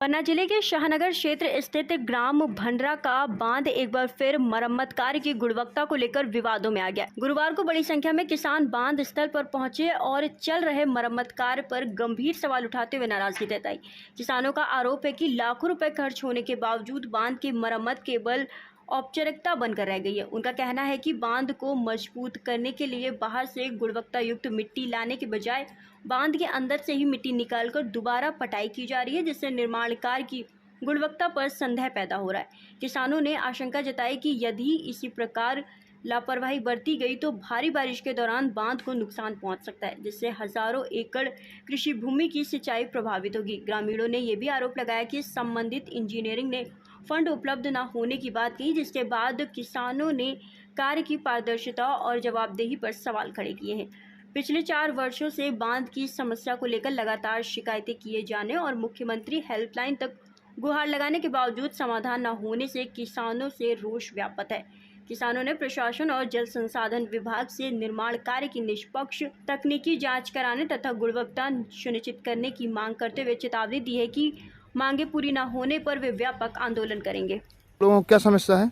पन्ना जिले के शाहनगर क्षेत्र स्थित ग्राम भंडरा का बांध एक बार फिर मरम्मत कार्य की गुणवत्ता को लेकर विवादों में आ गया। गुरुवार को बड़ी संख्या में किसान बांध स्थल पर पहुंचे और चल रहे मरम्मत कार्य पर गंभीर सवाल उठाते हुए नाराजगी जताई। किसानों का आरोप है कि लाखों रुपए खर्च होने के बावजूद बांध की मरम्मत केवल औपचारिकता बनकर रह गई है। उनका कहना है कि बांध को मजबूत करने के लिए बाहर से गुणवत्ता युक्त मिट्टी लाने के बजाय बांध के अंदर से ही मिट्टी निकालकर दोबारा पटाई की जा रही है, जिससे निर्माण कार्य की गुणवत्ता पर संदेह पैदा हो रहा है। किसानों ने आशंका जताई कि यदि इसी प्रकार लापरवाही बरती गई तो भारी बारिश के दौरान बांध को नुकसान पहुंच सकता है, जिससे हजारों एकड़ कृषि भूमि की सिंचाई प्रभावित होगी। ग्रामीणों ने यह भी आरोप लगाया कि संबंधित इंजीनियरिंग ने फंड उपलब्ध न होने की बात कही, जिसके बाद किसानों ने कार्य की पारदर्शिता और जवाबदेही पर सवाल खड़े किए हैं। पिछले 4 वर्षों से बांध की समस्या को लेकर लगातार शिकायतें किए जाने और मुख्यमंत्री हेल्पलाइन तक गुहार लगाने के बावजूद समाधान न होने से किसानों से रोष व्याप्त है। किसानों ने प्रशासन और जल संसाधन विभाग से निर्माण कार्य की निष्पक्ष तकनीकी जांच कराने तथा गुणवत्ता सुनिश्चित करने की मांग करते हुए चेतावनी दी है कि मांगे पूरी न होने पर वे व्यापक आंदोलन करेंगे। लोगों को क्या समस्या है?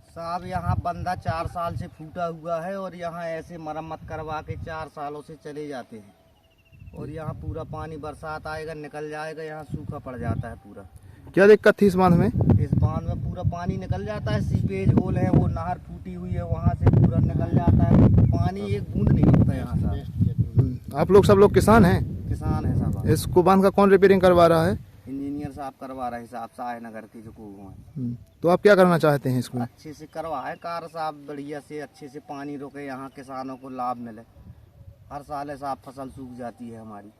साहब यहाँ बंदा 4 साल से फूटा हुआ है और यहाँ ऐसे मरम्मत करवा के 4 सालों से चले जाते हैं और यहाँ पूरा पानी बरसात आएगा निकल जाएगा, यहाँ सूखा पड़ जाता है पूरा। क्या दिक्कत थी इस बांध में? इस बांध में पूरा पानी निकल जाता है, सीपेज होल है, वो नहर फूटी हुई है, वहाँ से पूरा निकल जाता है, पानी एक बूंद नहीं होता यहाँ साहब। आप लोग सब लोग किसान हैं? किसान है साहब। इसको बांध का कौन रिपेयरिंग करवा रहा है? इंजीनियर साहब करवा रहे साहब, शाहनगर की जो को है। तो आप क्या करना चाहते हैं इसको? अच्छे से करवाए कार साहब, बढ़िया से अच्छे से पानी रोके, यहाँ किसानों को लाभ मिले। हर साल है साहब फसल सूख जाती है हमारी।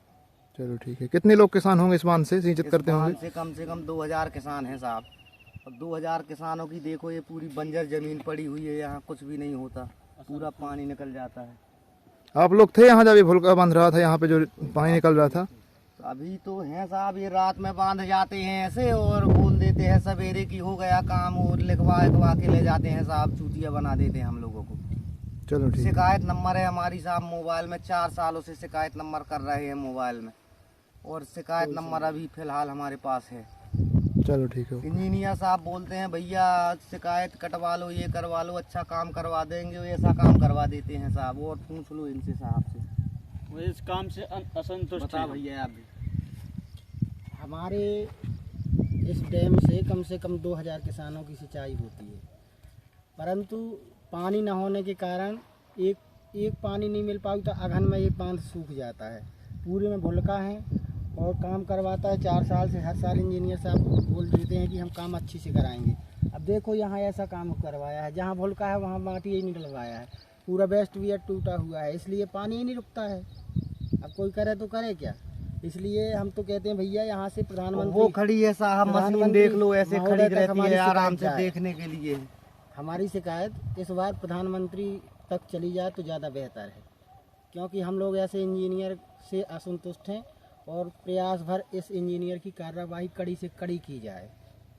चलो ठीक है। कितने लोग किसान होंगे इस बांध से सिंचित करते होंगे? से कम 2000 किसान हैं साहब। और 2000 किसानों की देखो ये पूरी बंजर जमीन पड़ी हुई है, यहाँ कुछ भी नहीं होता, पूरा पानी निकल जाता है। आप लोग थे यहाँ जब ये भुलका बंध रहा था, यहाँ पे जो पानी निकल रहा था? अभी तो हैं साहब, ये रात में बांध जाते हैं ऐसे और बोल देते हैं सवेरे की हो गया काम और लिखवा के ले जाते हैं साहब, चूतिया बना देते हैं हम लोगों को। चलो ठीक। शिकायत नंबर है हमारी साहब मोबाइल में, 4 सालों से शिकायत नंबर कर रहे हैं मोबाइल में और शिकायत नंबर अभी फिलहाल हमारे पास है। चलो ठीक है। इंजीनियर साहब बोलते हैं भैया शिकायत कटवा लो, ये करवा लो, अच्छा काम करवा देंगे, ऐसा काम करवा देते हैं साहब। और पूछ लो इनसे साहब से, वो इस काम से असंतुष्ट है भैया। आप हमारे इस डैम से कम 2000 किसानों की सिंचाई होती है, परंतु पानी न होने के कारण एक पानी नहीं मिल पाई तो अगहन में एक बांध सूख जाता है। पूरे में भुलका है और काम करवाता है 4 साल से, हर साल इंजीनियर साहब बोल देते हैं कि हम काम अच्छी से कराएंगे। अब देखो यहाँ ऐसा काम करवाया है, जहाँ भुलका है वहाँ माटी ही नहीं डलवाया है, पूरा वेस्ट भी टूटा हुआ है, इसलिए पानी ही नहीं रुकता है। अब कोई करे तो करे क्या, इसलिए हम तो कहते हैं भैया यहाँ से प्रधानमंत्री वो खड़ी है साहब, मशीन देख लो ऐसे खड़ी रहती है आराम से देखने के लिए। हमारी शिकायत इस बार प्रधानमंत्री तक चली जाए तो ज़्यादा बेहतर है, क्योंकि हम लोग ऐसे इंजीनियर से असंतुष्ट हैं और प्रयास भर इस इंजीनियर की कार्रवाई कड़ी से कड़ी की जाए।